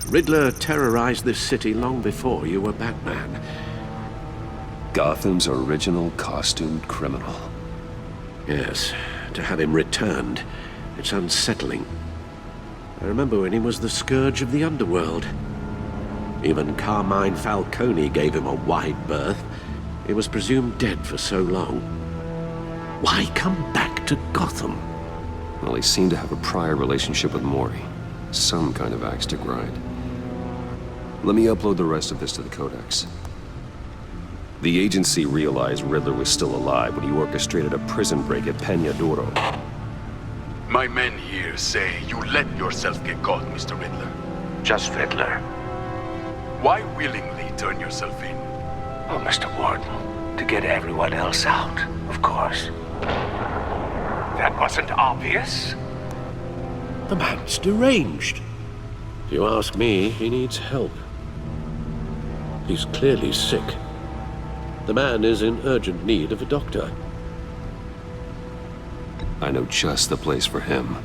Riddler terrorized this city long before you were Batman. Gotham's original costumed criminal. Yes, to have him returned, it's unsettling. I remember when he was the scourge of the underworld. Even Carmine Falcone gave him a wide berth. He was presumed dead for so long. Why come back to Gotham? Well, he seemed to have a prior relationship with Mori. Some kind of axe to grind. Let me upload the rest of this to the Codex. The agency realized Riddler was still alive when he orchestrated a prison break at Peña Duro. My men here say you let yourself get caught, Mr. Riddler. Just Riddler. Why willingly turn yourself in? Oh, Mr. Warden, to get everyone else out, of course. That wasn't obvious. The man's deranged. If you ask me, he needs help. He's clearly sick. The man is in urgent need of a doctor. I know just the place for him.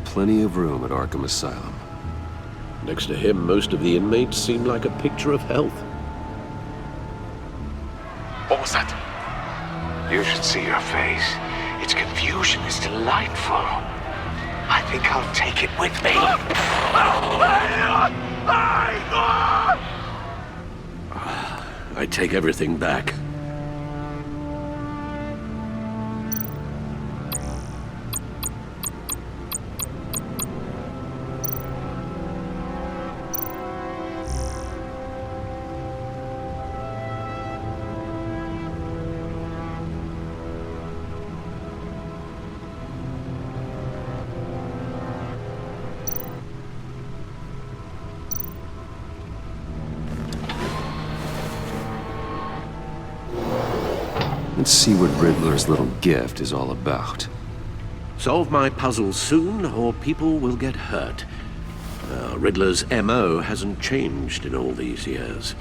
Plenty of room at Arkham Asylum. Next to him, most of the inmates seem like a picture of health. What was that? You should see your face. Its confusion is delightful. I think I'll take it with me. I take everything back. Let's see what Riddler's little gift is all about. Solve my puzzles soon, or people will get hurt. Riddler's MO hasn't changed in all these years.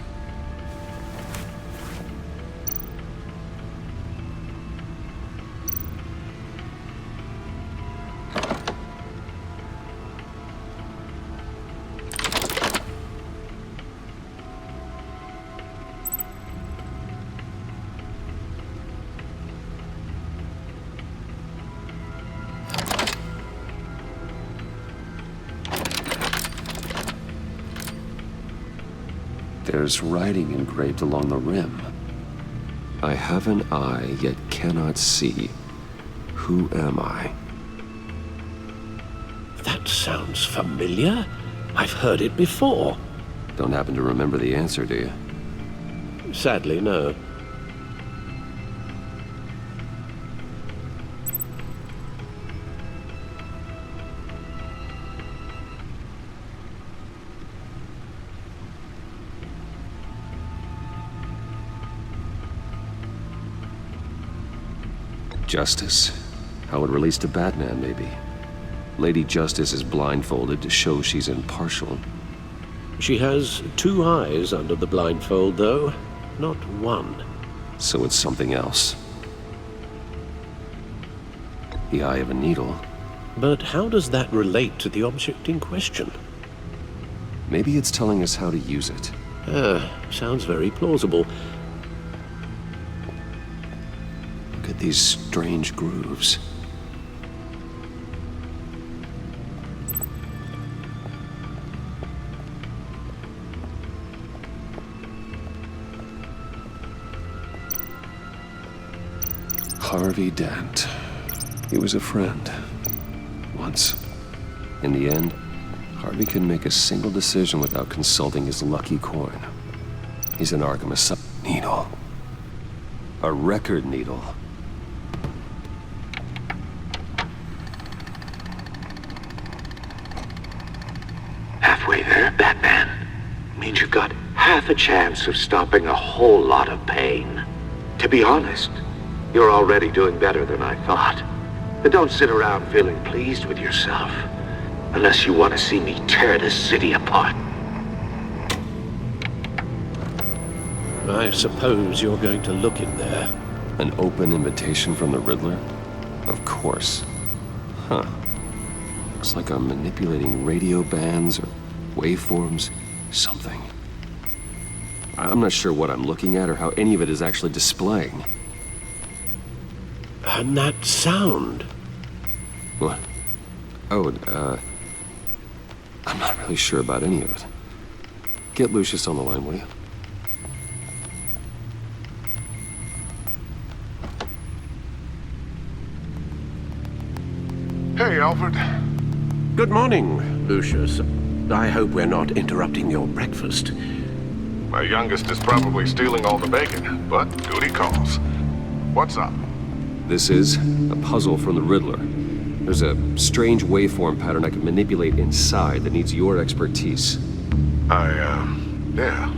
There's writing engraved along the rim. I have an eye, yet cannot see. Who am I? That sounds familiar. I've heard it before. Don't happen to remember the answer, do you? Sadly, no. Justice. How it relates to Batman, maybe. Lady Justice is blindfolded to show she's impartial. She has two eyes under the blindfold, though, not one. So it's something else. The eye of a needle. But how does that relate to the object in question? Maybe it's telling us how to use it. Sounds very plausible. Look at these strange grooves. Harvey Dent. He was a friend. Once. In the end, Harvey couldn't make a single decision without consulting his lucky coin. He's an Arkham Asylum needle. A record needle. Halfway there, Batman. Means you've got half a chance of stopping a whole lot of pain. To be honest, you're already doing better than I thought. But don't sit around feeling pleased with yourself. Unless you want to see me tear this city apart. I suppose you're going to look in there. An open invitation from the Riddler? Of course. Huh. Looks like I'm manipulating radio bands or waveforms, something. I'm not sure what I'm looking at or how any of it is actually displaying. And that sound. What? Oh, I'm not really sure about any of it. Get Lucius on the line, will you? Hey, Alfred. Good morning, Lucius. I hope we're not interrupting your breakfast. My youngest is probably stealing all the bacon, but duty calls. What's up? This is a puzzle from the Riddler. There's a strange waveform pattern I can manipulate inside that needs your expertise. Yeah,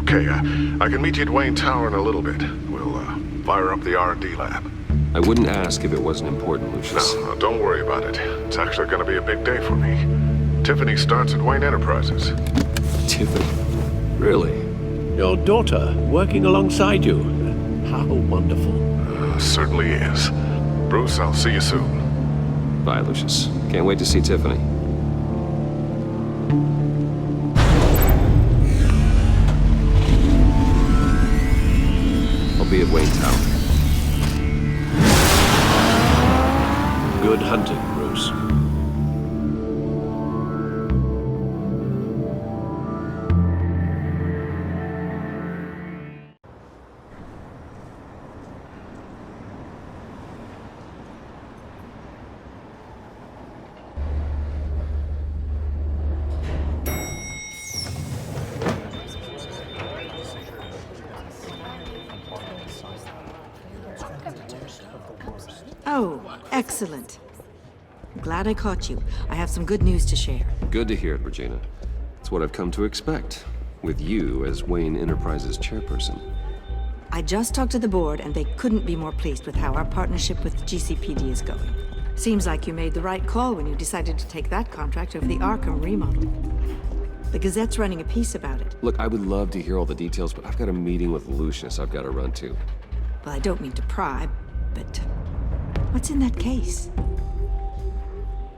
okay. I can meet you at Wayne Tower in a little bit. We'll, fire up the R&D lab. I wouldn't ask if it wasn't important, Lucius. No, don't worry about it. It's actually gonna be a big day for me. Tiffany starts at Wayne Enterprises. Tiffany? Really? Your daughter working alongside you. How wonderful. Certainly is. Bruce, I'll see you soon. Bye, Lucius. Can't wait to see Tiffany. I'll be at Wayne Tower. Good hunting, Bruce. Oh, excellent. Glad I caught you. I have some good news to share. Good to hear it, Regina. It's what I've come to expect, with you as Wayne Enterprises chairperson. I just talked to the board, and they couldn't be more pleased with how our partnership with GCPD is going. Seems like you made the right call when you decided to take that contract over the Arkham remodel. The Gazette's running a piece about it. Look, I would love to hear all the details, but I've got a meeting with Lucius I've got to run to. Well, I don't mean to pry, but what's in that case?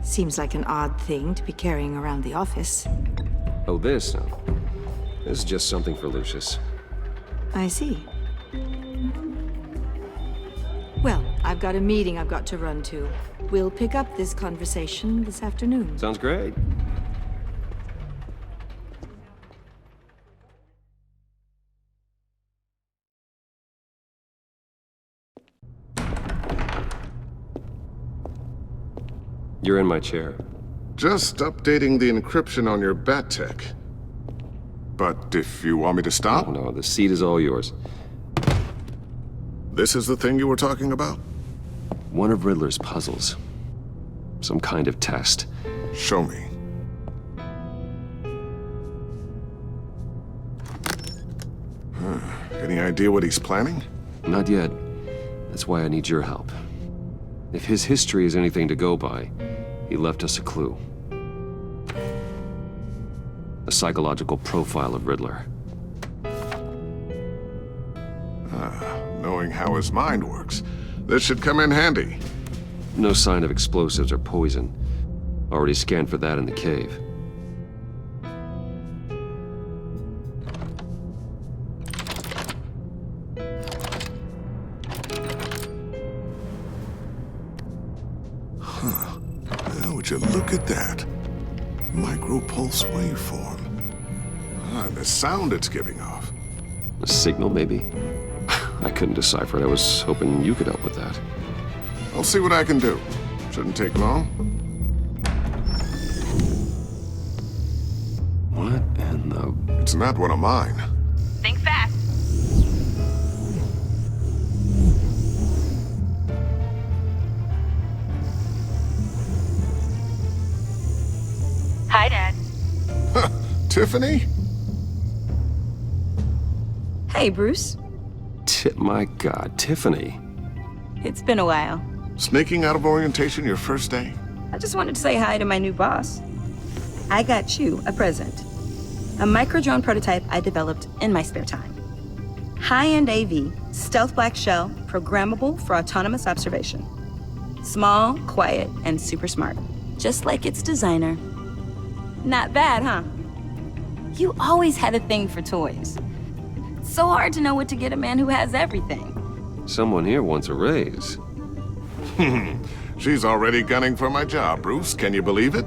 Seems like an odd thing to be carrying around the office. Oh, this? No. This is just something for Lucius. I see. Well, I've got a meeting I've got to run to. We'll pick up this conversation this afternoon. Sounds great. You're in my chair. Just updating the encryption on your bat tech. But if you want me to stop, Oh, no, the seat is all yours. this is the thing you were talking about? One of Riddler's puzzles. Some kind of test. Show me. Any idea what he's planning? Not yet. That's why I need your help. If his history is anything to go by, he left us a clue. A psychological profile of Riddler. Knowing how his mind works, this should come in handy. No sign of explosives or poison. Already scanned for that in the cave. Would you look at that? Micropulse waveform. And the sound it's giving off. A signal, maybe? I couldn't decipher it. I was hoping you could help with that. I'll see what I can do. Shouldn't take long. What in the... It's not one of mine. Think fast. Hi, Dad. Tiffany? Hey, Bruce. My God, Tiffany. It's been a while. Sneaking out of orientation your first day? I just wanted to say hi to my new boss. I got you a present. A micro-drone prototype I developed in my spare time. High-end AV, stealth black shell, programmable for autonomous observation. Small, quiet, and super smart. Just like its designer. Not bad, huh? You always had a thing for toys. It's so hard to know what to get a man who has everything. Someone here wants a raise. She's already gunning for my job, Bruce. Can you believe it?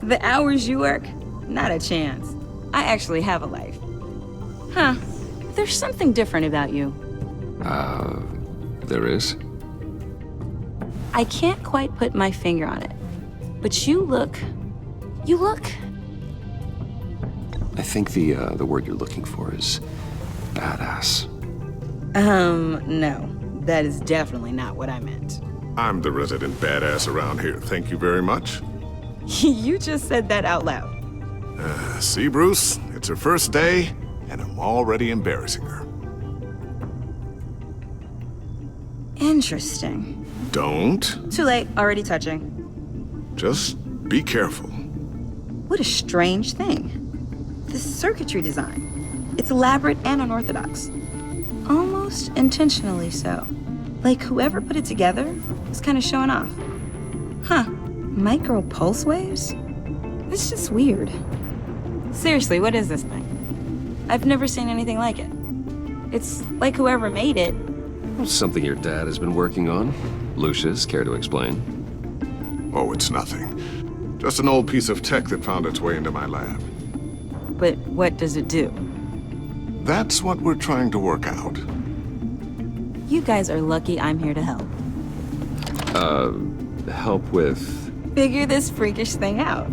The hours you work? Not a chance. I actually have a life. Huh. There's something different about you. There is? I can't quite put my finger on it. But you look... I think the word you're looking for is badass. No. That is definitely not what I meant. I'm the resident badass around here. Thank you very much. You just said that out loud. See, Bruce? It's her first day, and I'm already embarrassing her. Interesting. Don't. Too late, already touching. Just be careful. What a strange thing. This circuitry design. It's elaborate and unorthodox. Almost intentionally so. Like whoever put it together was kind of showing off. Huh. Micro pulse waves? It's just weird. Seriously, what is this thing? I've never seen anything like it. It's like whoever made it. Something your dad has been working on. Lucius, care to explain? Oh, it's nothing. Just an old piece of tech that found its way into my lab. But what does it do? That's what we're trying to work out. You guys are lucky I'm here to help. Help with... Figure this freakish thing out.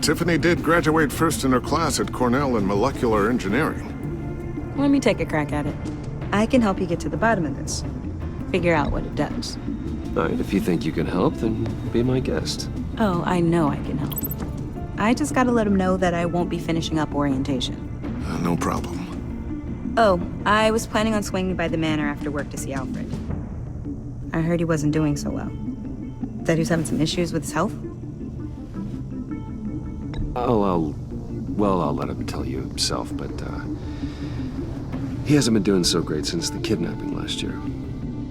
Tiffany did graduate first in her class at Cornell in molecular engineering. Let me take a crack at it. I can help you get to the bottom of this. Figure out what it does. All right, if you think you can help, then be my guest. Oh, I know I can help. I just gotta let him know that I won't be finishing up orientation. No problem. Oh, I was planning on swinging by the manor after work to see Alfred. I heard he wasn't doing so well. That he was having some issues with his health? I'll let him tell you himself, but, he hasn't been doing so great since the kidnapping last year.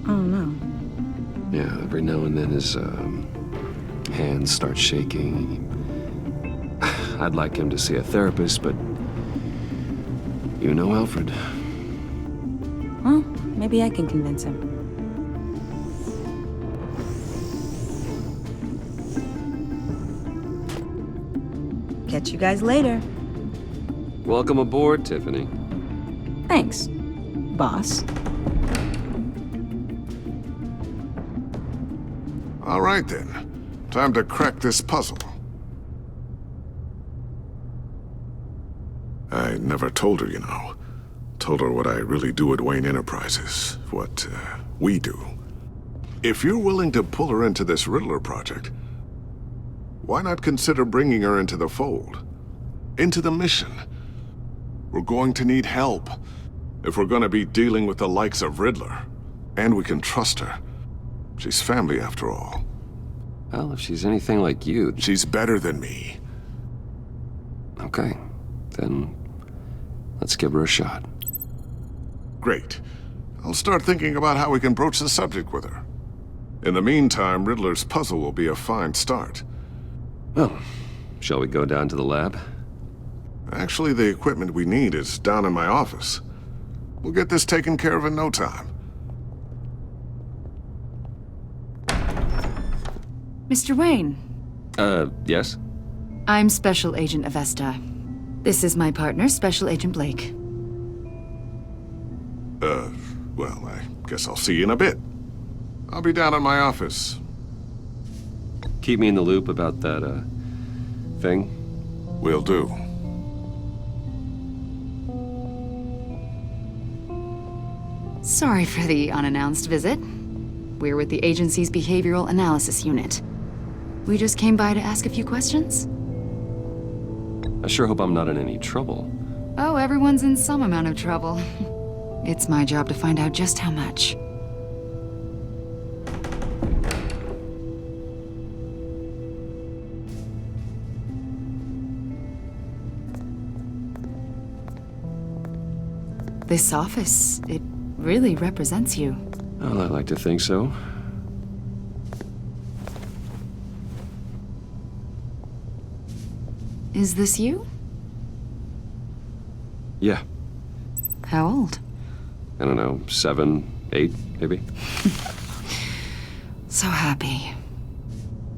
Oh, no. Yeah, every now and then his, hands start shaking. I'd like him to see a therapist, but you know Alfred. Well, maybe I can convince him. Catch you guys later. Welcome aboard, Tiffany. Thanks, boss. All right, then. Time to crack this puzzle. I never told her, you know. Told her what I really do at Wayne Enterprises. What, we do. If you're willing to pull her into this Riddler project, why not consider bringing her into the fold? Into the mission? We're going to need help if we're going to be dealing with the likes of Riddler. And we can trust her. She's family, after all. Well, if she's anything like you... She's better than me. Okay, then let's give her a shot. Great. I'll start thinking about how we can broach the subject with her. In the meantime, Riddler's puzzle will be a fine start. Well, shall we go down to the lab? Actually, the equipment we need is down in my office. We'll get this taken care of in no time. Mr. Wayne. Yes? I'm Special Agent Avesta. This is my partner, Special Agent Blake. Well, I guess I'll see you in a bit. I'll be down in my office. Keep me in the loop about that, thing. Will do. Sorry for the unannounced visit. We're with the agency's Behavioral Analysis Unit. We just came by to ask a few questions. I sure hope I'm not in any trouble. Oh, everyone's in some amount of trouble. It's my job to find out just how much. This office, it really represents you. Well, I like to think so. Is this you? Yeah, How old? I don't know, 7, 8, maybe? So happy.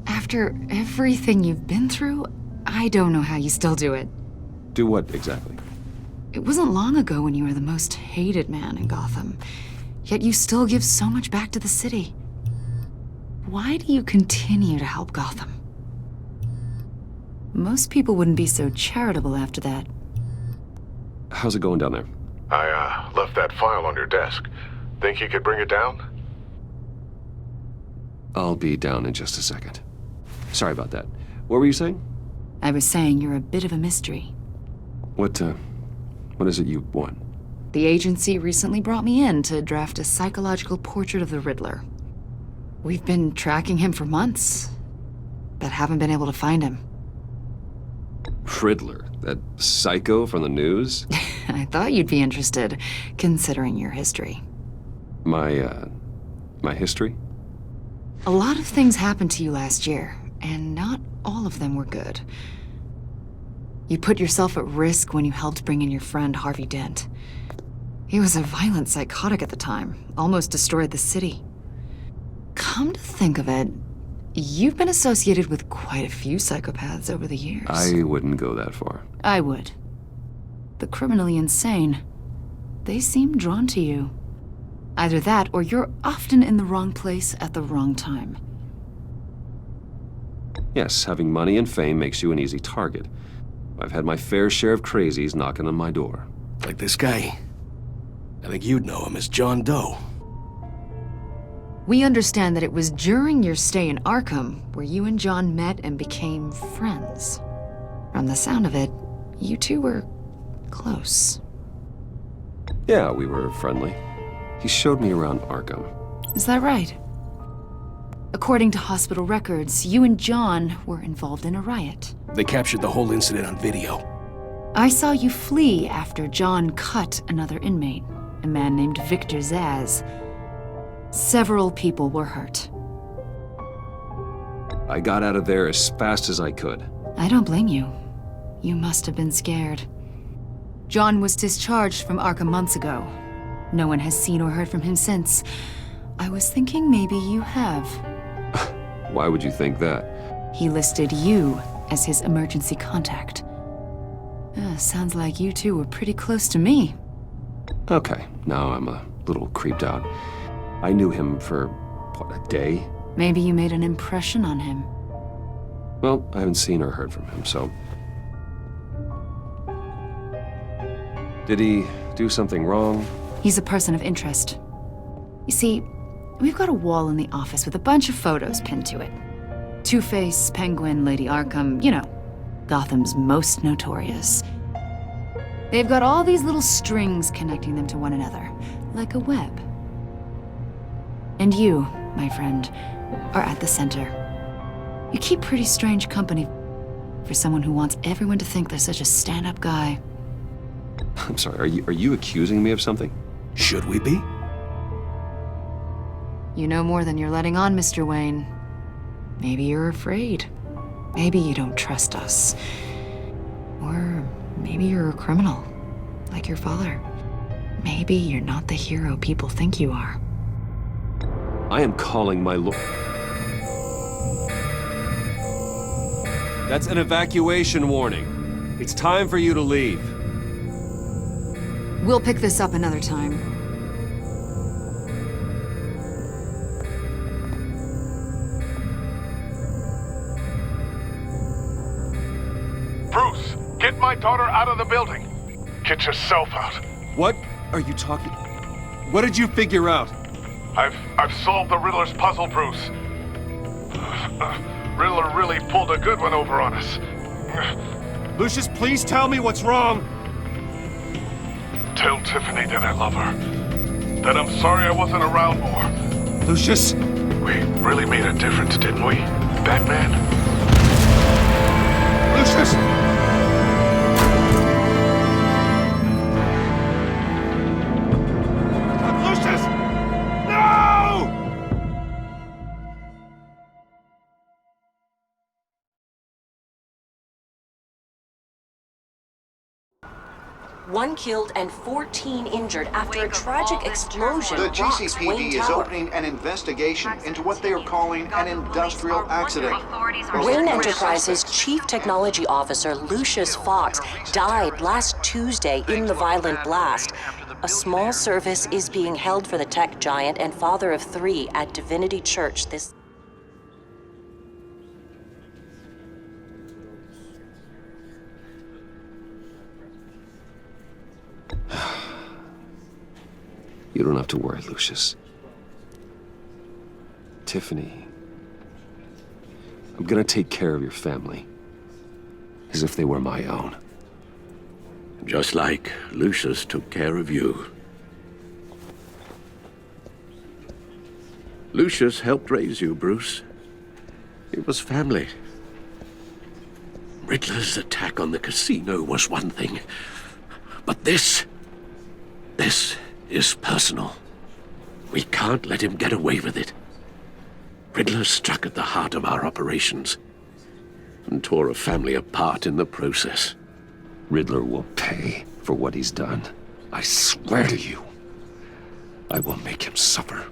After everything you've been through, I don't know how you still do it. Do what exactly? It wasn't long ago when you were the most hated man in Gotham, yet you still give so much back to the city. Why do you continue to help Gotham? Most people wouldn't be so charitable after that. How's it going down there? I left that file on your desk. Think you could bring it down? I'll be down in just a second. Sorry about that. What were you saying? I was saying you're a bit of a mystery. What is it you want? The agency recently brought me in to draft a psychological portrait of the Riddler. We've been tracking him for months, but haven't been able to find him. Riddler, that psycho from the news? I thought you'd be interested, considering your history. My history? A lot of things happened to you last year, and not all of them were good. You put yourself at risk when you helped bring in your friend Harvey Dent. He was a violent psychotic at the time, almost destroyed the city. Come to think of it, you've been associated with quite a few psychopaths over the years. I wouldn't go that far. I would. The criminally insane. They seem drawn to you. Either that, or you're often in the wrong place at the wrong time. Yes, having money and fame makes you an easy target. I've had my fair share of crazies knocking on my door. Like this guy. I think you'd know him as John Doe. We understand that it was during your stay in Arkham where you and John met and became friends. From the sound of it, you two were close. Yeah, we were friendly. He showed me around Arkham. Is that right? According to hospital records, you and John were involved in a riot. They captured the whole incident on video. I saw you flee after John cut another inmate, a man named Victor Zsasz. Several people were hurt. I got out of there as fast as I could. I don't blame you. You must have been scared. John was discharged from Arkham months ago. No one has seen or heard from him since. I was thinking maybe you have. Why would you think that? He listed you as his emergency contact. Sounds like you two were pretty close to me. Okay, now I'm a little creeped out. I knew him for, what, a day? Maybe you made an impression on him. Well, I haven't seen or heard from him, so... Did he do something wrong? He's a person of interest. You see, we've got a wall in the office with a bunch of photos pinned to it. Two-Face, Penguin, Lady Arkham, you know, Gotham's most notorious. They've got all these little strings connecting them to one another, like a web. And you, my friend, are at the center. You keep pretty strange company for someone who wants everyone to think they're such a stand-up guy. I'm sorry, are you accusing me of something? Should we be? You know more than you're letting on, Mr. Wayne. Maybe you're afraid. Maybe you don't trust us. Or maybe you're a criminal, like your father. Maybe you're not the hero people think you are. I am calling my lord. That's an evacuation warning. It's time for you to leave. We'll pick this up another time. Bruce, get my daughter out of the building. Get yourself out. What are you talking... What did you figure out? I've solved the Riddler's puzzle, Bruce. Riddler really pulled a good one over on us. Lucius, please tell me what's wrong. Tell Tiffany that I love her. That I'm sorry I wasn't around more. Lucius? We really made a difference, didn't we, Batman? Lucius! Lucius! No! 1 killed and 14 injured after a tragic explosion The rocks GCPD Wayne is Tower. opening an investigation into what they are calling an industrial accident. Wayne Enterprises Chief Technology Officer Lucius Fox died last Tuesday in the violent blast. A small service is being held for the tech giant and father of 3 at Divinity Church this... You don't have to worry, Lucius. Tiffany, I'm gonna take care of your family. As if they were my own. Just like Lucius took care of you. Lucius helped raise you, Bruce. It was family. Riddler's attack on the casino was one thing. But this is personal. We can't let him get away with it. Riddler struck at the heart of our operations and tore a family apart in the process. Riddler will pay for what he's done. I swear to you, I will make him suffer.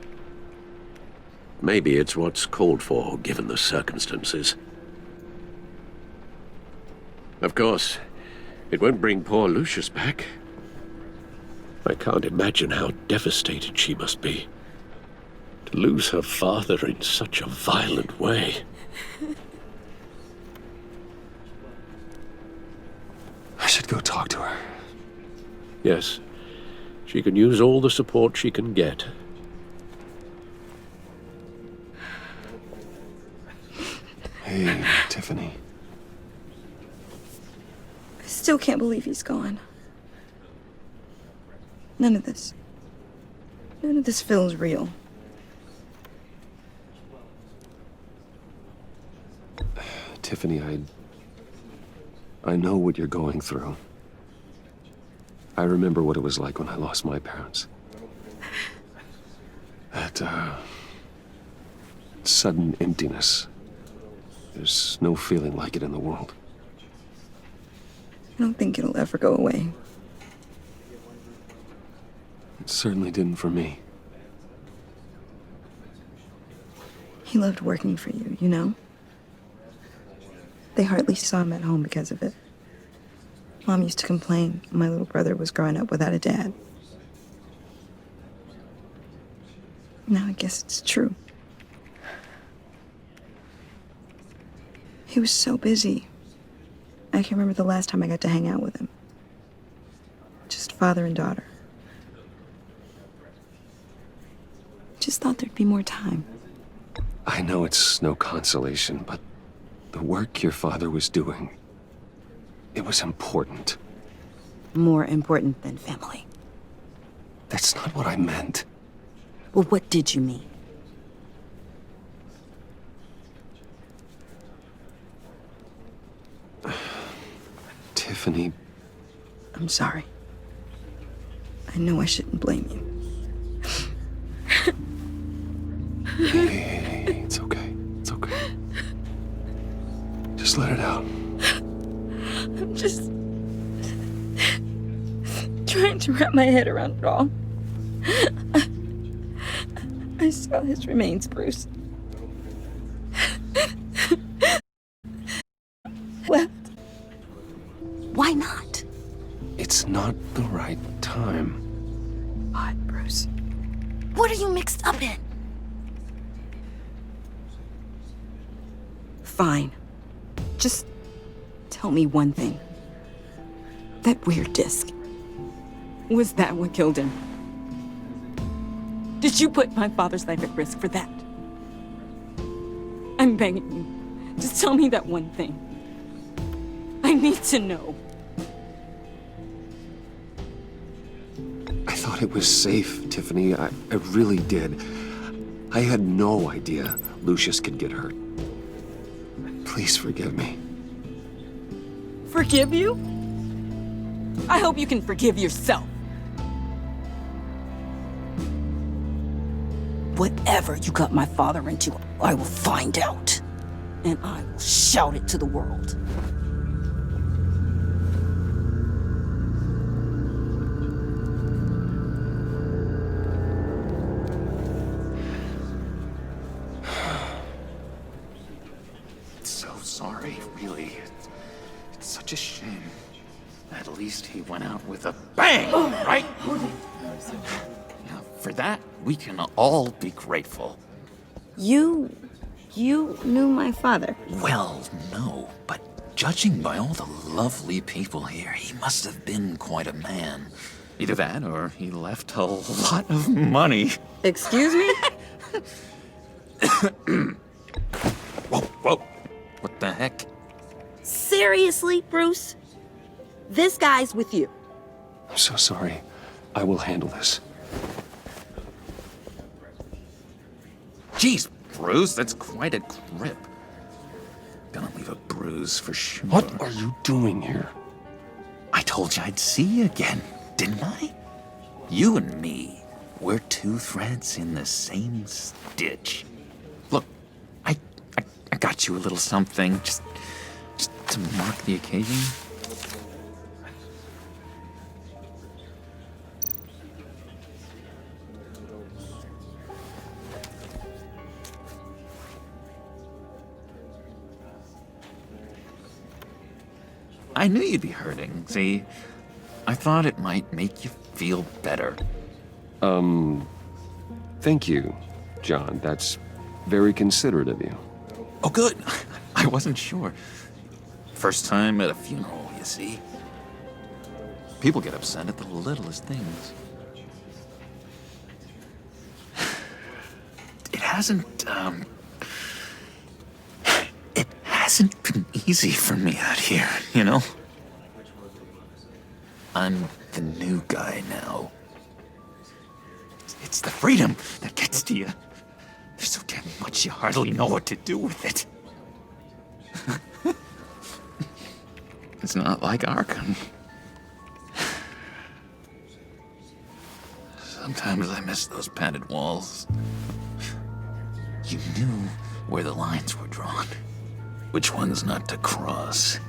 Maybe it's what's called for, given the circumstances. Of course, it won't bring poor Lucius back. I can't imagine how devastated she must be. To lose her father in such a violent way. I should go talk to her. Yes, she can use all the support she can get. Hey, Tiffany. I still can't believe he's gone. None of this feels real. Tiffany, I know what you're going through. I remember what it was like when I lost my parents. That, sudden emptiness. There's no feeling like it in the world. I don't think it'll ever go away. It certainly didn't for me. He loved working for you, you know? They hardly saw him at home because of it. Mom used to complain my little brother was growing up without a dad. Now I guess it's true. He was so busy. I can't remember the last time I got to hang out with him. Just father and daughter. Just thought there'd be more time. I know it's no consolation, but the work your father was doing, it was important. More important than family. That's not what I meant. Well, what did you mean? Tiffany. I'm sorry. I know I shouldn't blame you. Hey, it's okay. It's okay. Just let it out. I'm just trying to wrap my head around it all. I saw his remains, Bruce. Left. Why not? It's not the right time. What, Bruce? What are you mixed up in? Fine. Just tell me one thing. That weird disc. Was that what killed him? Did you put my father's life at risk for that? I'm begging you. Just tell me that one thing. I need to know. I thought it was safe, Tiffany. I really did. I had no idea Lucius could get hurt. Please forgive me. Forgive you? I hope you can forgive yourself. Whatever you got my father into, I will find out. And I will shout it to the world. sorry, really. It's such a shame. At least he went out with a bang, right? Now, for that, we can all be grateful. You knew my father. Well, no, but judging by all the lovely people here, he must have been quite a man. Either that, or he left a lot of money. Excuse me? Whoa. What the heck? Seriously, Bruce? This guy's with you. I'm so sorry. I will handle this. Jeez, Bruce, that's quite a grip. Gonna leave a bruise for sure. What are you doing here? I told you I'd see you again, didn't I? You and me, we're two threads in the same stitch. Look, I got you a little something, just to mark the occasion. I knew you'd be hurting, see? I thought it might make you feel better. Thank you, John. That's very considerate of you. Oh, good. I wasn't sure. First time at a funeral, you see. People get upset at the littlest things. It hasn't been easy for me out here, you know? I'm the new guy now. It's the freedom that gets to you. There's so damn much you hardly know what to do with it. It's not like Arkham. Sometimes I miss those padded walls. You knew where the lines were drawn. Which ones not to cross.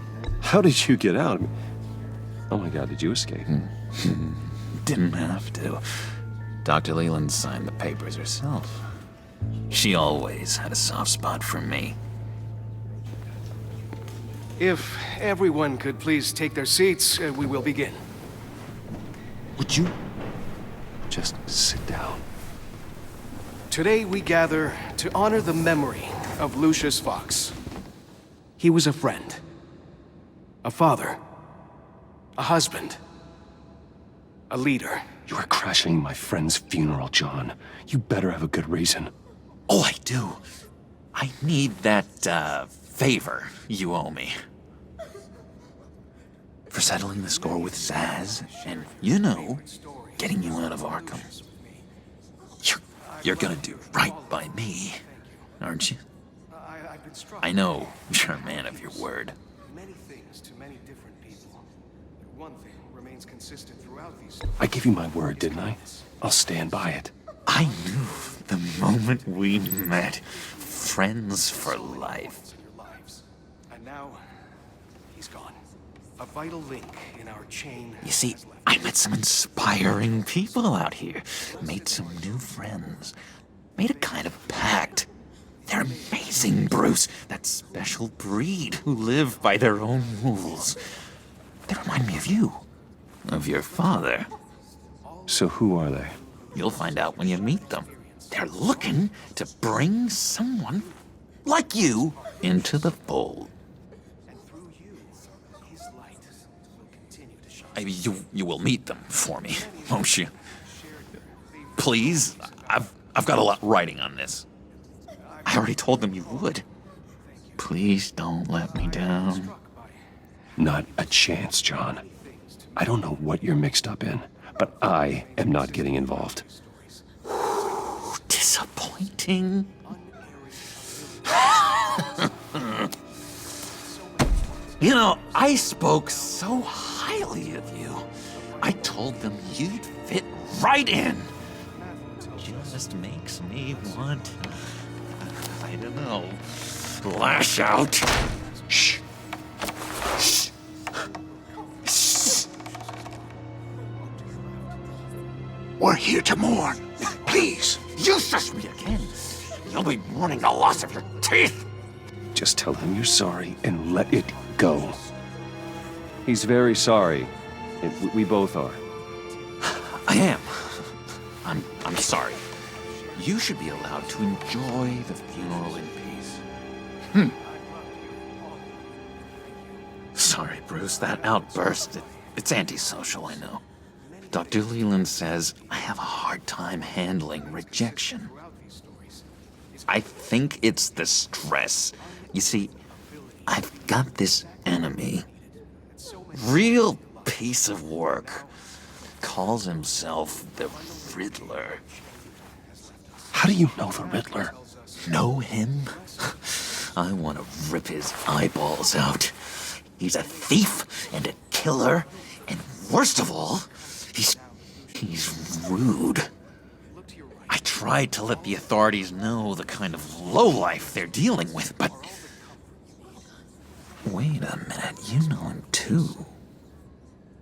How did you get out? Oh my God, did you escape? Didn't have to. Dr. Leland signed the papers herself. She always had a soft spot for me. If everyone could please take their seats, we will begin. Would you just sit down? Today we gather to honor the memory of Lucius Fox. He was a friend, a father, a husband, a leader. You are crashing my friend's funeral, John. You better have a good reason. Oh, I do. I need that, favor you owe me. For settling the score with Zsasz, and, you know, getting you out of Arkham. You're gonna do right by me, aren't you? I know you're a man of your word. Many things to many different people. One thing remains consistent throughout these. I gave you my word, didn't I? I'll stand by it. I knew the moment we met. Friends for life. And now, he's gone. A vital link in our chain. You see, I met some inspiring people out here. Made some new friends. Made a kind of pact. They're amazing, Bruce. That special breed who live by their own rules. They remind me of you. Of your father. So who are they? You'll find out when you meet them. They're looking to bring someone like you into the fold. And through you, his light will continue to shine. You will meet them for me, won't you? Please, I've got a lot writing on this. I already told them you would. Please don't let me down. Not a chance, John. I don't know what you're mixed up in, but I am not getting involved. Disappointing. You know, I spoke so highly of you. I told them you'd fit right in. Just makes me want, I don't know, lash out. Shh. Shh. Shh. We're here to mourn. Please, you shush me again. You'll be mourning the loss of your teeth. Just tell him you're sorry and let it go. He's very sorry. And we both are. I am. I'm sorry. You should be allowed to enjoy the funeral in peace. Sorry, Bruce, that outburst, it's antisocial, I know. Dr. Leland says I have a hard time handling rejection. I think it's the stress. You see, I've got this enemy. Real piece of work. Calls himself the Riddler. How do you know the Riddler? Know him? I want to rip his eyeballs out. He's a thief and a killer, and worst of all, he's rude. I tried to let the authorities know the kind of lowlife they're dealing with, but... Wait a minute, you know him too.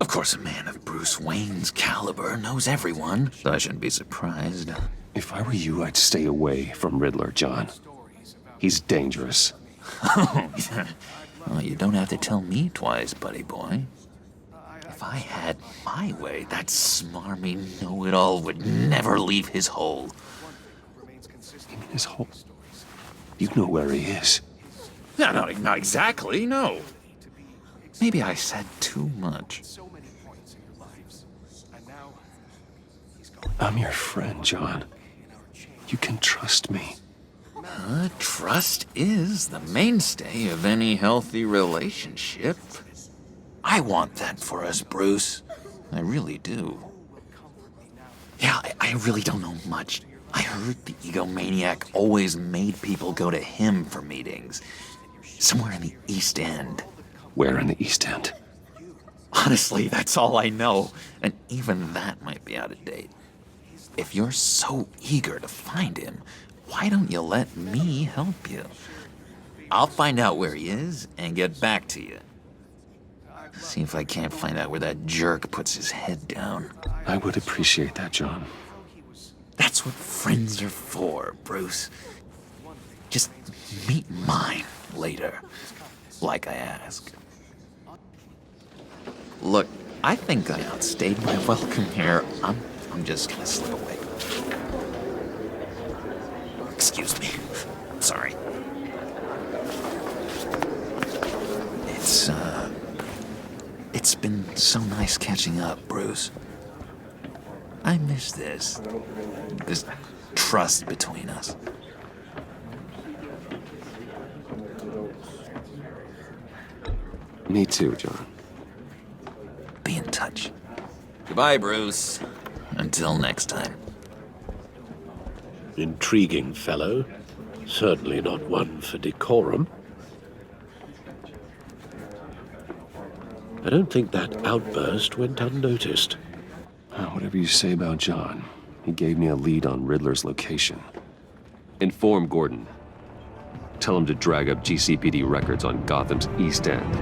Of course, a man of Bruce Wayne's caliber knows everyone, so I shouldn't be surprised. If I were you, I'd stay away from Riddler, John. He's dangerous. Well, you don't have to tell me twice, buddy boy. If I had my way, that smarmy know-it-all would never leave his hole. You mean his hole? You know where he is. No, not exactly, no. Maybe I said too much. I'm your friend, John. You can trust me. Trust is the mainstay of any healthy relationship. I want that for us, Bruce. I really do. Yeah, I really don't know much. I heard the egomaniac always made people go to him for meetings. Somewhere in the East End. Where in the East End? Honestly, that's all I know. And even that might be out of date. If you're so eager to find him, why don't you let me help you? I'll find out where he is and get back to you. See if I can't find out where that jerk puts his head down. I would appreciate that, John. That's what friends are for, Bruce. Just meet mine later, like I asked. Look, I think I outstayed my welcome here. I'm just gonna slip away. Excuse me. Sorry. It's been so nice catching up, Bruce. I miss this trust between us. Me too, John. Be in touch. Goodbye, Bruce. Until next time. Intriguing fellow. Certainly not one for decorum. I don't think that outburst went unnoticed. Whatever you say about John, he gave me a lead on Riddler's location. Inform Gordon. Tell him to drag up GCPD records on Gotham's East End.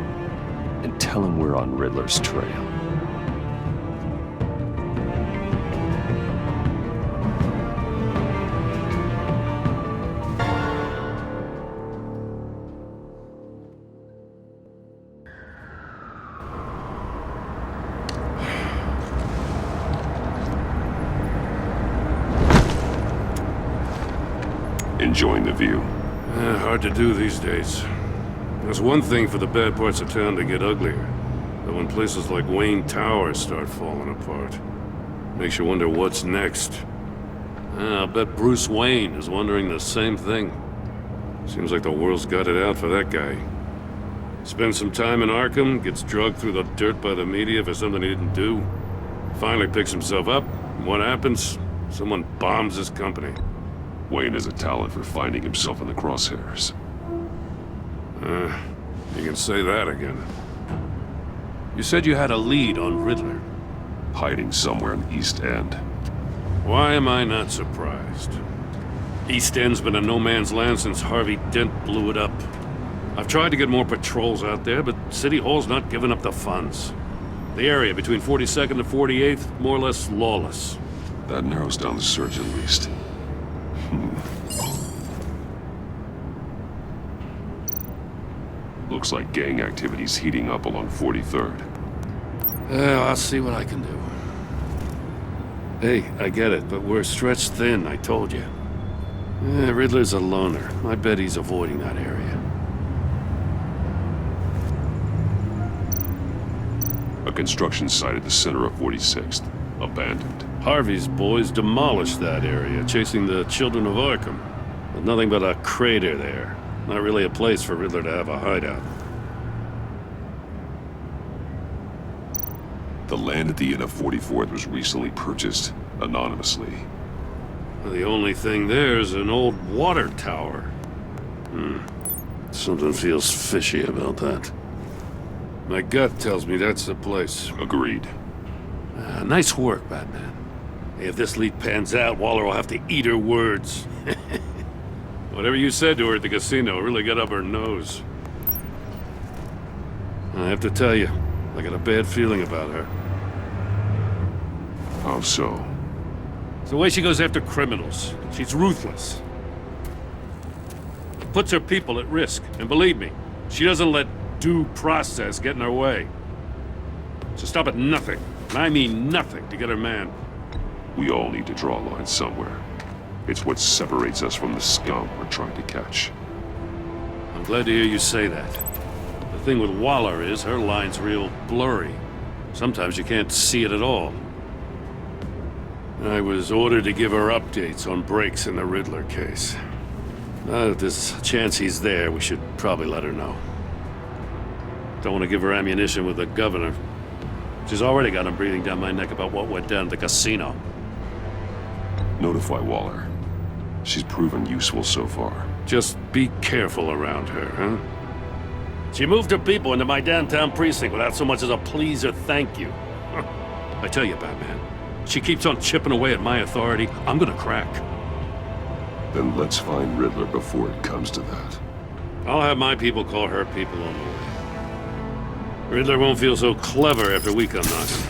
And tell him we're on Riddler's trail. Enjoying the view. Hard to do these days. There's one thing for the bad parts of town to get uglier. But when places like Wayne Tower start falling apart, makes you wonder what's next. I'll bet Bruce Wayne is wondering the same thing. Seems like the world's got it out for that guy. Spends some time in Arkham, gets drugged through the dirt by the media for something he didn't do. Finally picks himself up, and what happens? Someone bombs his company. Wayne has a talent for finding himself in the crosshairs. You can say that again. You said you had a lead on Riddler. Hiding somewhere in the East End. Why am I not surprised? East End's been a no-man's land since Harvey Dent blew it up. I've tried to get more patrols out there, but City Hall's not giving up the funds. The area between 42nd and 48th, more or less lawless. That narrows down the search at least. Looks like gang activity's heating up along 43rd. Yeah, I'll see what I can do. Hey, I get it, but we're stretched thin, I told you. Riddler's a loner. I bet he's avoiding that area. A construction site at the center of 46th. Abandoned. Harvey's boys demolished that area, chasing the children of Arkham. With nothing but a crater there. Not really a place for Riddler to have a hideout. The land at the end of 44th was recently purchased anonymously. The only thing there is an old water tower. Something feels fishy about that. My gut tells me that's the place. Agreed. Nice work, Batman. If this lead pans out, Waller will have to eat her words. Whatever you said to her at the casino really got up her nose. I have to tell you, I got a bad feeling about her. How so? It's the way she goes after criminals. She's ruthless. Puts her people at risk. And believe me, she doesn't let due process get in her way. She'll stop at nothing, and I mean nothing, to get her man. We all need to draw a line somewhere. It's what separates us from the scum we're trying to catch. I'm glad to hear you say that. The thing with Waller is her line's real blurry. Sometimes you can't see it at all. I was ordered to give her updates on breaks in the Riddler case. Now that there's a chance he's there, we should probably let her know. Don't want to give her ammunition with the governor. She's already got him breathing down my neck about what went down at the casino. Notify Waller. She's proven useful so far. Just be careful around her, huh? She moved her people into my downtown precinct without so much as a please or thank you. I tell you, Batman, she keeps on chipping away at my authority, I'm gonna crack. Then let's find Riddler before it comes to that. I'll have my people call her people on the way. Riddler won't feel so clever after we come knocking.